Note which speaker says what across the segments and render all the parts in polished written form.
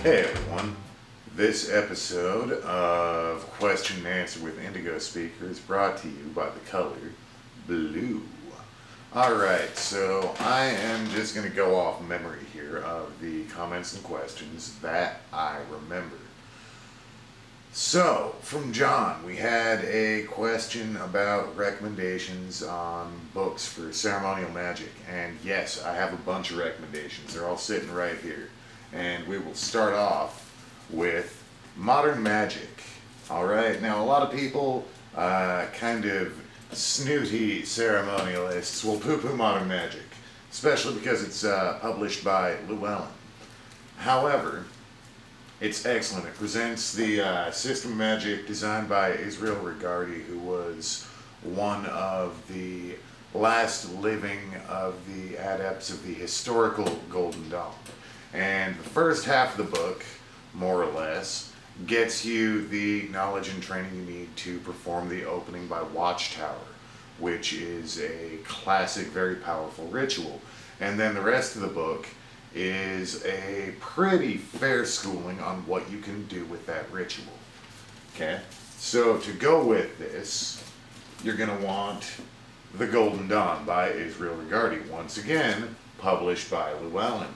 Speaker 1: Hey everyone, this episode of Question and Answer with Indigospeaker is brought to you by the color blue. Alright, so I am just going to go off memory here of the comments and questions that I remember. So, from John, we had a question about recommendations on books for ceremonial magic. And yes, I have a bunch of recommendations. They're all sitting right here. And we will start off with modern magic. Alright, now a lot of people, kind of snooty ceremonialists, will poo-poo modern magic, especially because it's published by Llewellyn. However, it's excellent. It presents the system of magic designed by Israel Regardie, who was one of the last living of the adepts of the historical Golden Dawn. And the first half of the book, more or less, gets you the knowledge and training you need to perform the opening by Watchtower, which is a classic, very powerful ritual. And then the rest of the book is a pretty fair schooling on what you can do with that ritual. Okay? So to go with this, you're going to want The Golden Dawn by Israel Regardie, once again published by Llewellyn.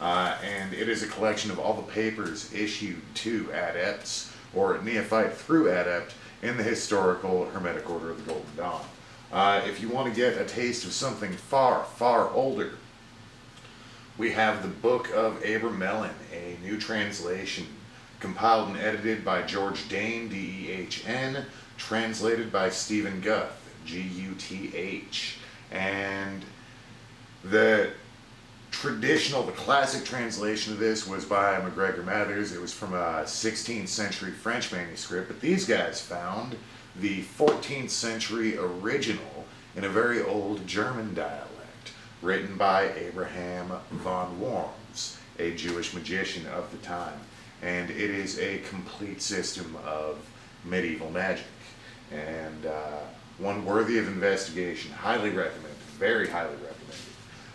Speaker 1: And it is a collection of all the papers issued to adepts, or neophyte through adept, in the historical Hermetic Order of the Golden Dawn. If you want to get a taste of something far, far older, we have the Book of Abramelin, a new translation, compiled and edited by George Dane, D-E-H-N, translated by Stephen Guth, G-U-T-H. And the classic translation of this was by MacGregor Mathers. It was from a 16th century French manuscript, but these guys found the 14th century original in a very old German dialect, written by Abraham von Worms, a Jewish magician of the time. And it is a complete system of medieval magic, and one worthy of investigation. Highly recommended, very highly recommended.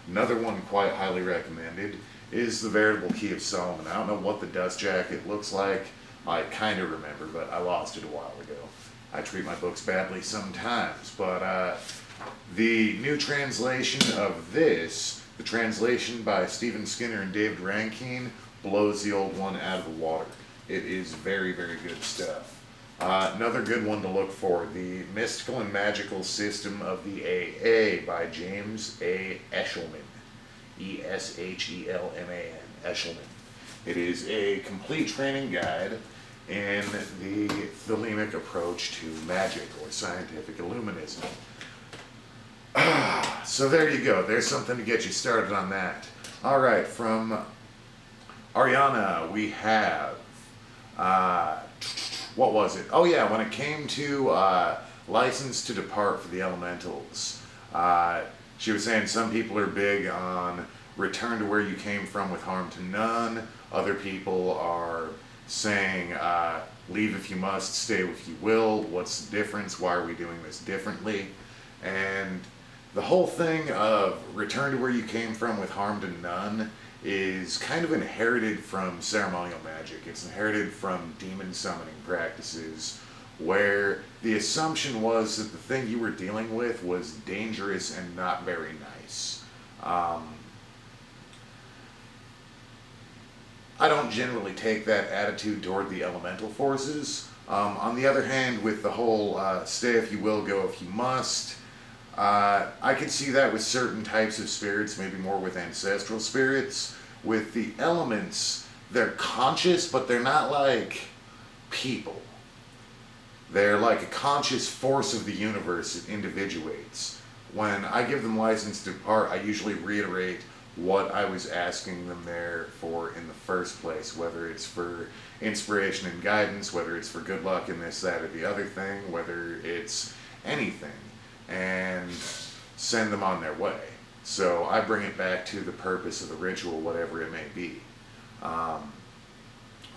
Speaker 1: Another one quite highly recommended is The Veritable Key of Solomon. I don't know what the dust jacket looks like. I kind of remember, but I lost it a while ago. I treat my books badly sometimes, but the new translation of this, the translation by Stephen Skinner and David Rankine, blows the old one out of the water. It is very, very good stuff. Another good one to look for, The Mystical and Magical System of the AA by James A. Eshelman. E-S-H-E-L-M-A-N. Eshelman. It is a complete training guide in the thelemic approach to magic, or scientific illuminism. So there you go. There's something to get you started on that. Alright, from Ariana we have what was it? Oh yeah, when it came to license to depart for the elementals, she was saying some people are big on return to where you came from with harm to none. Other people are saying leave if you must, stay if you will. What's the difference? Why are we doing this differently? And the whole thing of return to where you came from with harm to none is kind of inherited from ceremonial magic. It's inherited from demon summoning practices, where the assumption was that the thing you were dealing with was dangerous and not very nice. I don't generally take that attitude toward the elemental forces. On the other hand, with the whole stay if you will, go if you must, I could see that with certain types of spirits, maybe more with ancestral spirits. With the elements, they're conscious, but they're not like people. They're like a conscious force of the universe that individuates. When I give them license to depart, I usually reiterate what I was asking them there for in the first place, whether it's for inspiration and guidance, whether it's for good luck in this, that, or the other thing, whether it's anything, and send them on their way. So I bring it back to the purpose of the ritual, whatever it may be.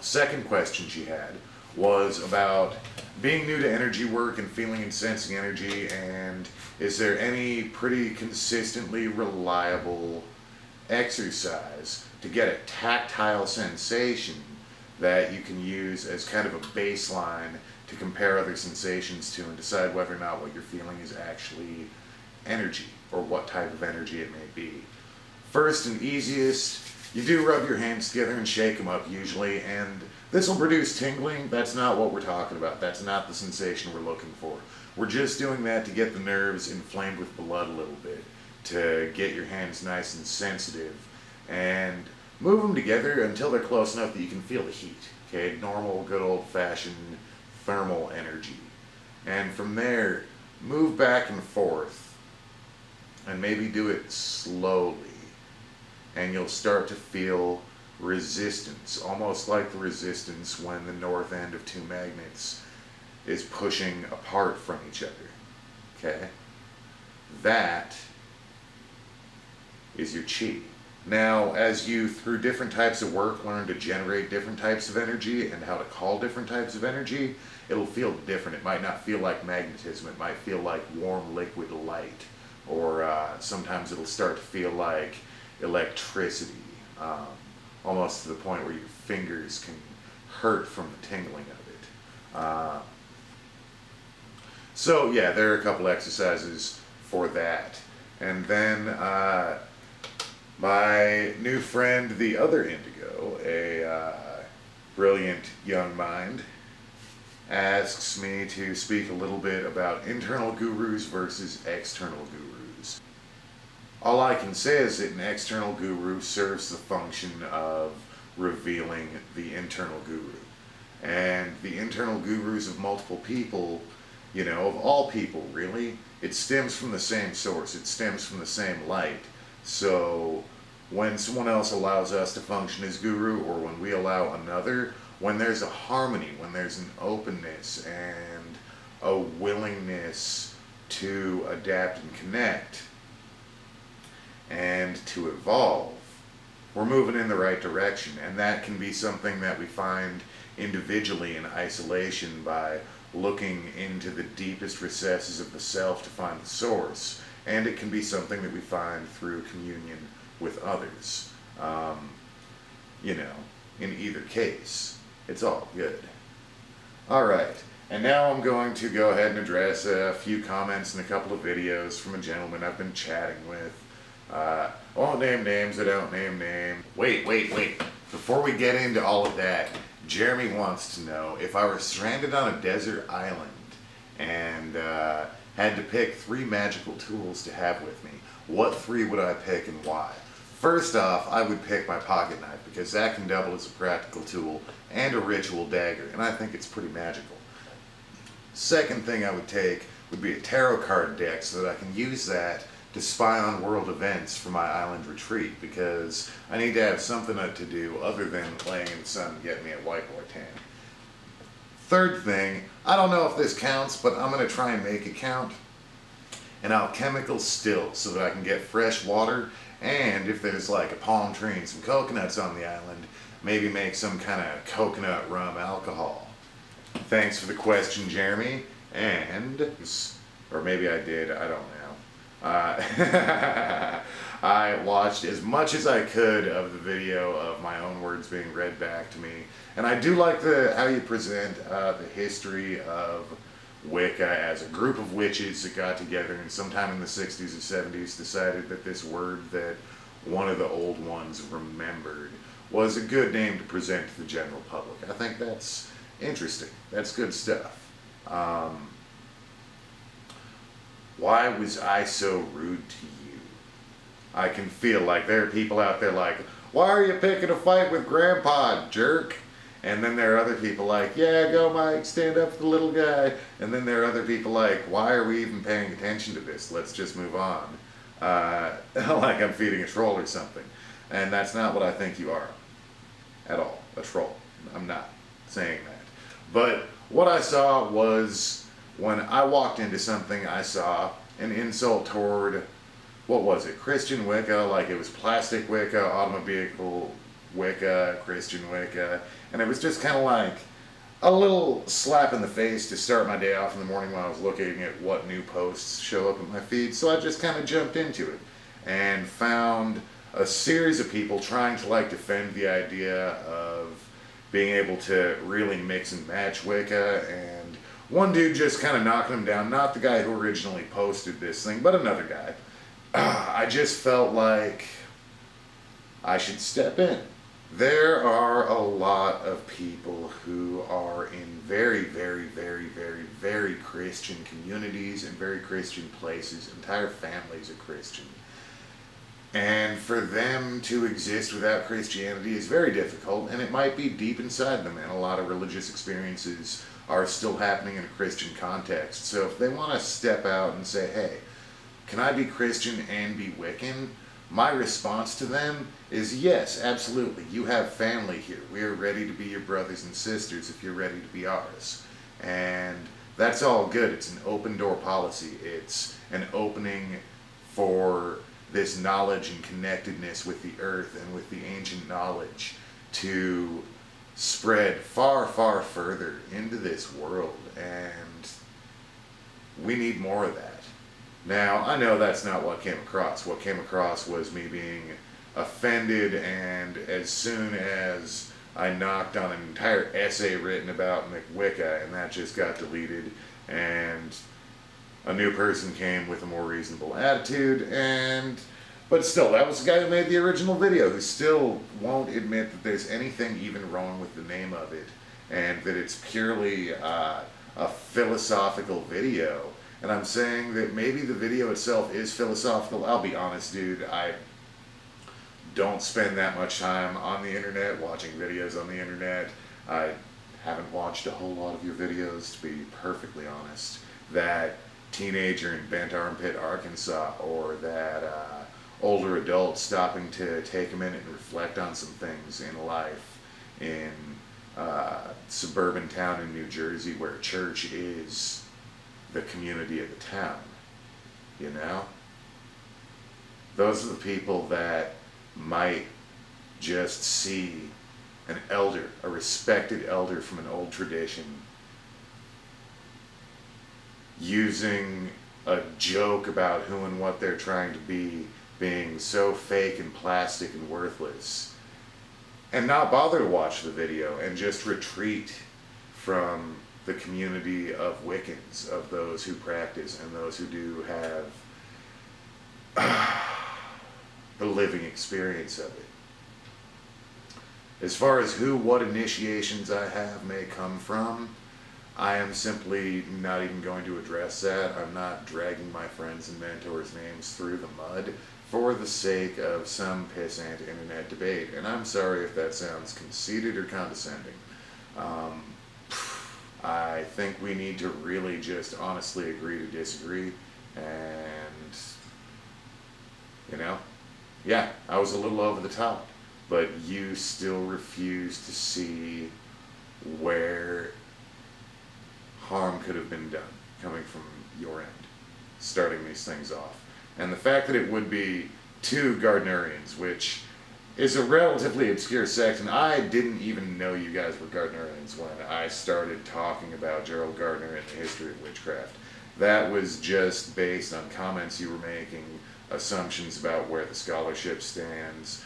Speaker 1: Second question she had was about being new to energy work and feeling and sensing energy, and is there any pretty consistently reliable exercise to get a tactile sensation that you can use as kind of a baseline to compare other sensations to and decide whether or not what you're feeling is actually energy, or what type of energy it may be. First and easiest, you do rub your hands together and shake them up usually, and this will produce tingling. That's not what we're talking about. That's not the sensation we're looking for. We're just doing that to get the nerves inflamed with blood a little bit, to get your hands nice and sensitive, and move them together until they're close enough that you can feel the heat. Okay, normal, good old-fashioned thermal energy. And from there, move back and forth, and maybe do it slowly, and you'll start to feel resistance, almost like the resistance when the north end of two magnets is pushing apart from each other. Okay? That is your chi. Now, as you, through different types of work, learn to generate different types of energy and how to call different types of energy, it'll feel different. It might not feel like magnetism. It might feel like warm liquid light. Or sometimes it'll start to feel like electricity, almost to the point where your fingers can hurt from the tingling of it. So yeah, there are a couple exercises for that. And then my new friend, the other Indigo, a brilliant young mind, asks me to speak a little bit about internal gurus versus external gurus. All I can say is that an external guru serves the function of revealing the internal guru. And the internal gurus of multiple people, you know, of all people really, it stems from the same source. It stems from the same light. So when someone else allows us to function as guru, or when we allow another, when there's a harmony, when there's an openness and a willingness to adapt and connect and to evolve, we're moving in the right direction. And that can be something that we find individually in isolation by looking into the deepest recesses of the self to find the source. And it can be something that we find through communion with others. You know, in either case, it's all good. Alright, and now I'm going to go ahead and address a few comments and a couple of videos from a gentleman I've been chatting with. I won't name names, I don't name names. Wait. Before we get into all of that, Jeremy wants to know if I were stranded on a desert island and had to pick 3 magical tools to have with me, what 3 would I pick and why? First off, I would pick my pocket knife because that can double as a practical tool and a ritual dagger, and I think it's pretty magical. Second thing I would take would be a tarot card deck so that I can use that to spy on world events for my island retreat, because I need to have something to do other than laying in the sun and getting me a white boy tan. Third thing, I don't know if this counts, but I'm going to try and make it count. An alchemical still so that I can get fresh water, and if there's like a palm tree and some coconuts on the island, maybe make some kind of coconut rum alcohol. Thanks for the question, Jeremy. And, or maybe I did, I don't know. I watched as much as I could of the video of my own words being read back to me, and I do like how you present the history of Wicca as a group of witches that got together and sometime in the 60s or 70s decided that this word that one of the old ones remembered was a good name to present to the general public. I think that's interesting. That's good stuff. Why was I so rude to you? I can feel like there are people out there like, why are you picking a fight with Grandpa, jerk? And then there are other people like, yeah, go Mike, stand up for the little guy. And then there are other people like, why are we even paying attention to this? Let's just move on. Like I'm feeding a troll or something. And that's not what I think you are. At all. A troll. I'm not saying that. But what I saw was, when I walked into something, I saw an insult toward, what was it, Christian Wicca, like it was plastic Wicca, automobile Wicca, Christian Wicca, and it was just kind of like a little slap in the face to start my day off in the morning when I was looking at what new posts show up in my feed. So I just kind of jumped into it and found a series of people trying to like defend the idea of being able to really mix and match Wicca, and one dude just kind of knocking him down, not the guy who originally posted this thing, but another guy. I just felt like I should step in. There are a lot of people who are in very, very, very, very, very Christian communities and very Christian places. Entire families are Christian. And for them to exist without Christianity is very difficult, and it might be deep inside them, and a lot of religious experiences are still happening in a Christian context. So if they want to step out and say, hey, can I be Christian and be Wiccan? My response to them is yes, absolutely. You have family here. We are ready to be your brothers and sisters if you're ready to be ours. And that's all good. It's an open door policy. It's an opening for this knowledge and connectedness with the earth and with the ancient knowledge to spread far, far further into this world. And we need more of that. Now, I know that's not what came across. What came across was me being offended, and as soon as I knocked on an entire essay written about McWicca, and that just got deleted, and a new person came with a more reasonable attitude, but still, that was the guy who made the original video, who still won't admit that there's anything even wrong with the name of it, and that it's purely a philosophical video. And I'm saying that maybe the video itself is philosophical. I'll be honest, dude, I don't spend that much time on the internet, watching videos on the internet. I haven't watched a whole lot of your videos, to be perfectly honest. That teenager in Bent Armpit, Arkansas, or that older adult stopping to take a minute and reflect on some things in life in suburban town in New Jersey where church is the community of the town, you know? Those are the people that might just see an elder, a respected elder from an old tradition, using a joke about who and what they're trying to be, being so fake and plastic and worthless, and not bother to watch the video and just retreat from the community of Wiccans, of those who practice and those who do have the living experience of it. As far as what initiations I have may come from, I am simply not even going to address that. I'm not dragging my friends and mentors' names through the mud for the sake of some pissant internet debate. And I'm sorry if that sounds conceited or condescending. I think we need to really just honestly agree to disagree, and, you know, yeah, I was a little over the top, but you still refuse to see where harm could have been done coming from your end, starting these things off. And the fact that it would be two Gardnerians, which is a relatively obscure sect, and I didn't even know you guys were Gardnerians when I started talking about Gerald Gardner and the history of witchcraft. That was just based on comments you were making, assumptions about where the scholarship stands.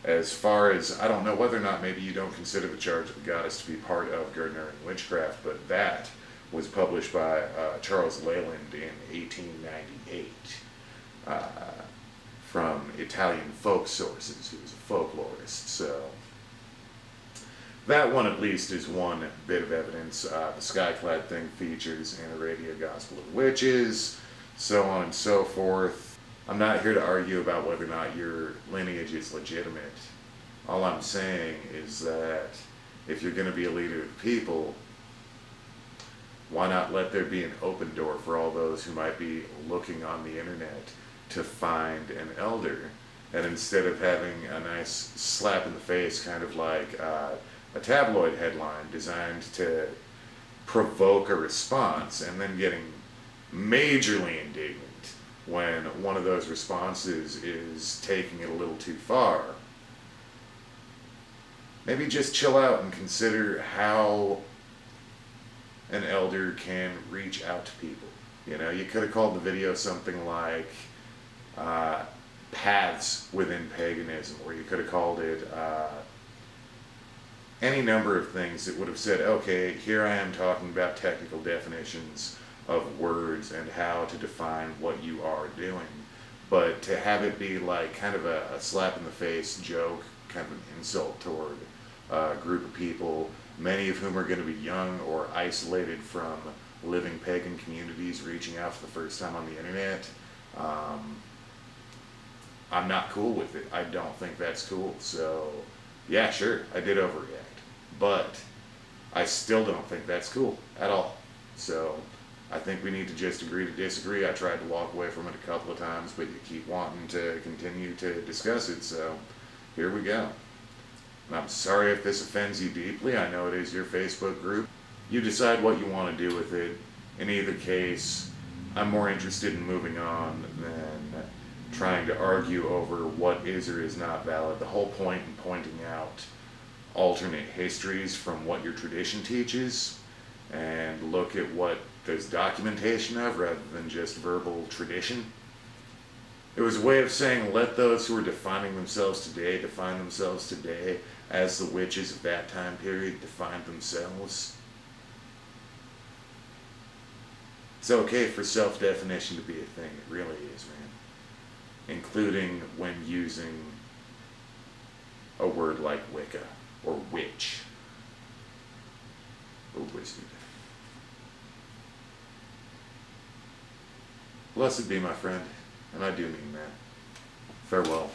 Speaker 1: As far as, I don't know whether or not maybe you don't consider the Charge of the Goddess to be part of Gardnerian witchcraft, but that was published by Charles Leland in 1898. From Italian folk sources. He was a folklorist, so that one at least is one bit of evidence. The Skyclad thing features an Arabia Gospel of Witches, so on and so forth. I'm not here to argue about whether or not your lineage is legitimate. All I'm saying is that if you're going to be a leader of the people, why not let there be an open door for all those who might be looking on the internet to find an elder, and instead of having a nice slap in the face, kind of like a tabloid headline designed to provoke a response, and then getting majorly indignant when one of those responses is taking it a little too far, maybe just chill out and consider how an elder can reach out to people. You know, you could have called the video something like paths within paganism, or you could have called it any number of things that would have said, okay, here I am talking about technical definitions of words and how to define what you are doing. But to have it be like kind of a slap in the face joke, kind of an insult toward a group of people, many of whom are going to be young or isolated from living pagan communities reaching out for the first time on the internet, um, I'm not cool with it. I don't think that's cool. So, yeah, sure, I did overreact. But I still don't think that's cool at all. So, I think we need to just agree to disagree. I tried to walk away from it a couple of times, but you keep wanting to continue to discuss it. So, here we go. And I'm sorry if this offends you deeply. I know it is your Facebook group. You decide what you want to do with it. In either case, I'm more interested in moving on than trying to argue over what is or is not valid. The whole point in pointing out alternate histories from what your tradition teaches and look at what there's documentation of rather than just verbal tradition. It was a way of saying let those who are defining themselves today define themselves today as the witches of that time period defined themselves. It's okay for self-definition to be a thing. It really is, man. Including when using a word like Wicca or witch or wizard. Blessed be my friend, and I do mean that. Farewell.